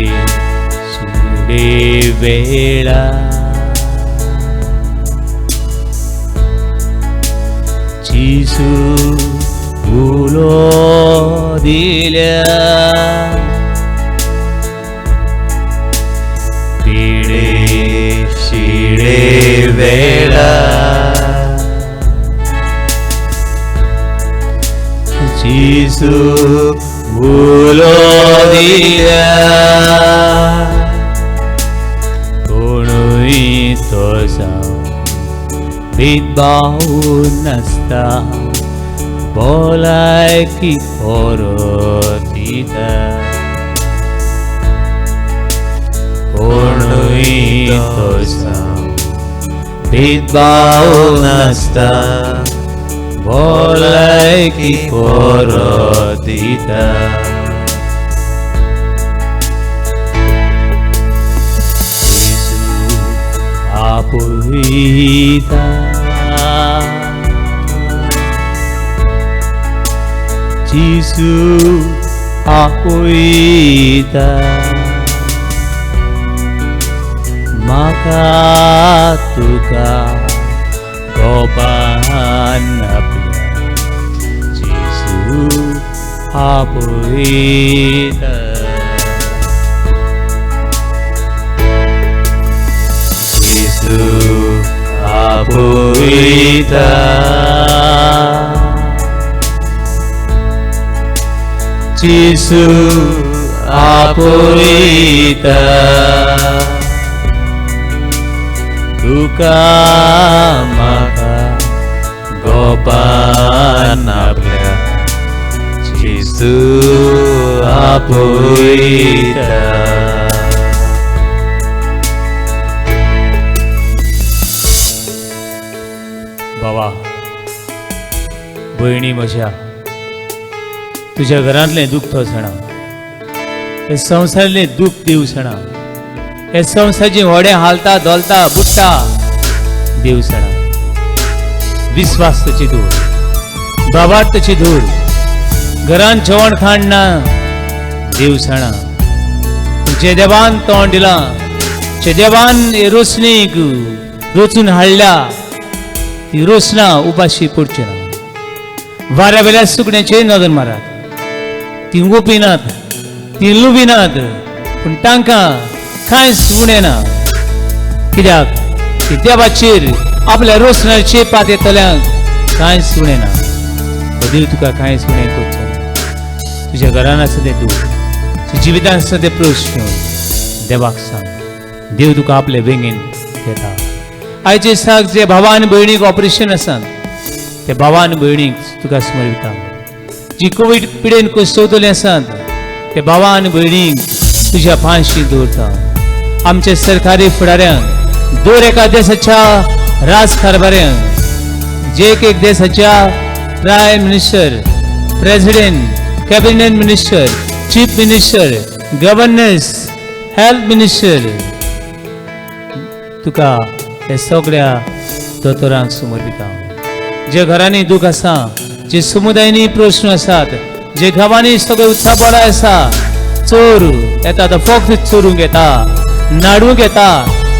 शिडे वेळा जिजू उलो दिल्या. पिडे शिडे वेळा जिजू उलोदिल्या कोणूय तोचा भेदभाव नसता भलायकी परतीता कोणूय तोचा भेदभाव नसता भलायकी परतीता आपुईता Jesu आपुईता maka tuka goban आपल्या Jesu आपुईता आपुईता Jesu आपुईता तुका म्हाका गोपान आपल्या Jesu आपुईता बाबा भयणी म्हज्या तुझ्या घरांतलें दुख थोसणा हे संवसारातलें दुख दिवसणा हे संवसाराची व्हडे हालता दोलता बुट्टा दिवसणा विश्वास तची दूर बाबाट तची दूर घरान जेवण खाण ना दिवसणा जे देवान तोंड दिलां जे देवान रोसणीक रोचून हाडल्या ती रोसना उपाशी पडची ना वाऱ्या वेल्या सुकण्याचे नदर मारात ती ओपिनात ती लुबिनात पूण तांकां कांयच उणेना कित्याक ती देवाचेर आपल्या रोसणाचे पात येतल्यांक कांयच उणेना देव तुका कांयच उणें करचो ना तुज्या घरान आसा तें दूख तुज्या जिवितान आसा तें प्रश्न देवाक सांग देव तुका आपले वेंगेन घेता आयचे दिसाक जे भावान भयणीक ऑपरेशन आसात ते भावान भयणीक तुका स्मरिता जी कोवीड पिडेन कुसवतले आसात ते भावान भयणीक तुज्या पांयशी दवरता आमच्या सरकारी फुडाऱ्यांक दर एका देशाच्या राजकारभाऱ्यांक जे एक देशाच्या prime minister president cabinet minister chief minister governors health minister तुका हे सगळ्या दोतोरांक समर्पिता जे घरांनी दुख आसा जे समुदायांनी प्रश्न आसात जे गांवांनी सगळे उत्साहपणां आसा चोर येता तो फक्त चोरूंक येता नाडूंक येता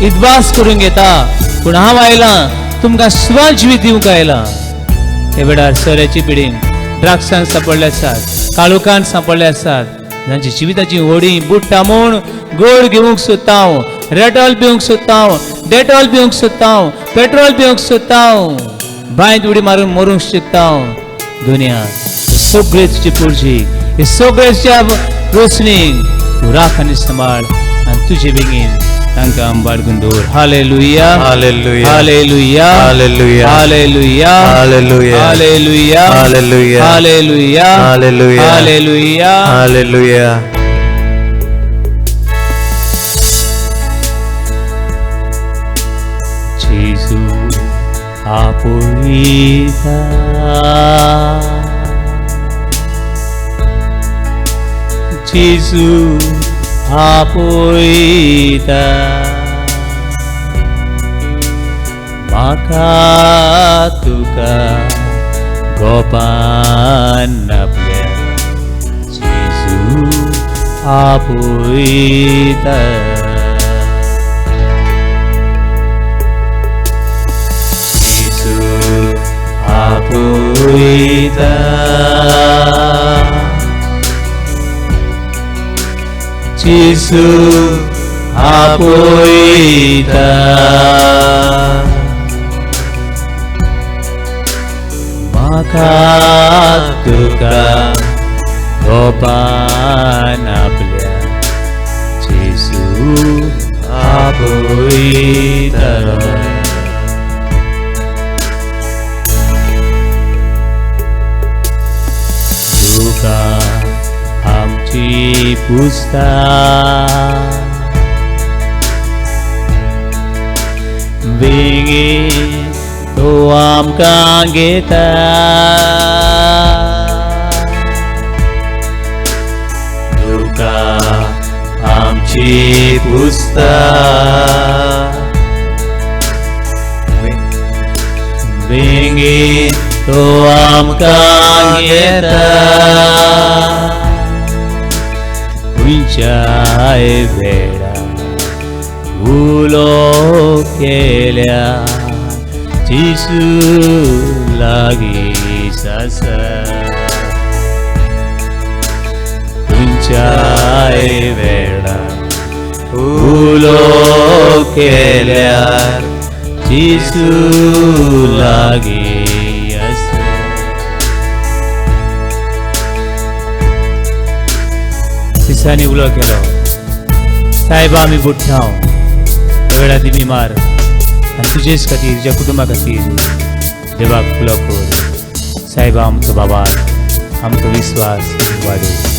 इदवास करूंक येता पूण हांव आयलां तुमकां सुवात जिवीत दिवंक आयलां हे वेळार सोऱ्याची पिडीन ड्रग्सांक सांपडले आसात काळोखांत सांपडले आसात जांची जिविताची व्हडी बुट्टा म्हूण गोड घेवंक सोदता हांव रेटॉल पिवंक सोदता हांव डेटॉल पिवंक सोदता हांव पेट्रोल पिवंक सोदता हांव बांयत उडी मारून मरूंक शिकता हांव दुनिया सगळे तुजे पुर्जीक हे सगळे तुज्या रोसणीक तूं राख आनी सांबाळ आनी तुजे बेगीन तांकां बाळगून दवर हालेलुया हालेलुया हालेलुया हालेलुया हालेलुया हालेलुया हालेलुया हालेलुया हालेलुया हालेलुया हालेलुया हालेलुया Jesu आपुईता Jesu आपुईता म्हाका तुका गोपान आपल्या Jesu आपुईता आपुईता Jesu आपुईता म्हाका तुका कोपान आपल्या जेजू आपयतलो. तुका आमची पुजता बेगीन तो आमकां घेता. तुका आमची पुजता बेगीन तो आमकां घेता. खंयच्याय वेळार उलो केल्या जेजू लागींच आसा. खंयच्याय वेळार उलो केल्यार जेजू लागीं आसा. सिसांनी उलो केलो, सायबा आमी बुडटाव, वेळा ती बिमार आनी तुजेच खातीर तुज्या कुटुंबा खातीर देवाक उलो कर. सायबा आमचो बाबा, आमचो विश्वास वाडय.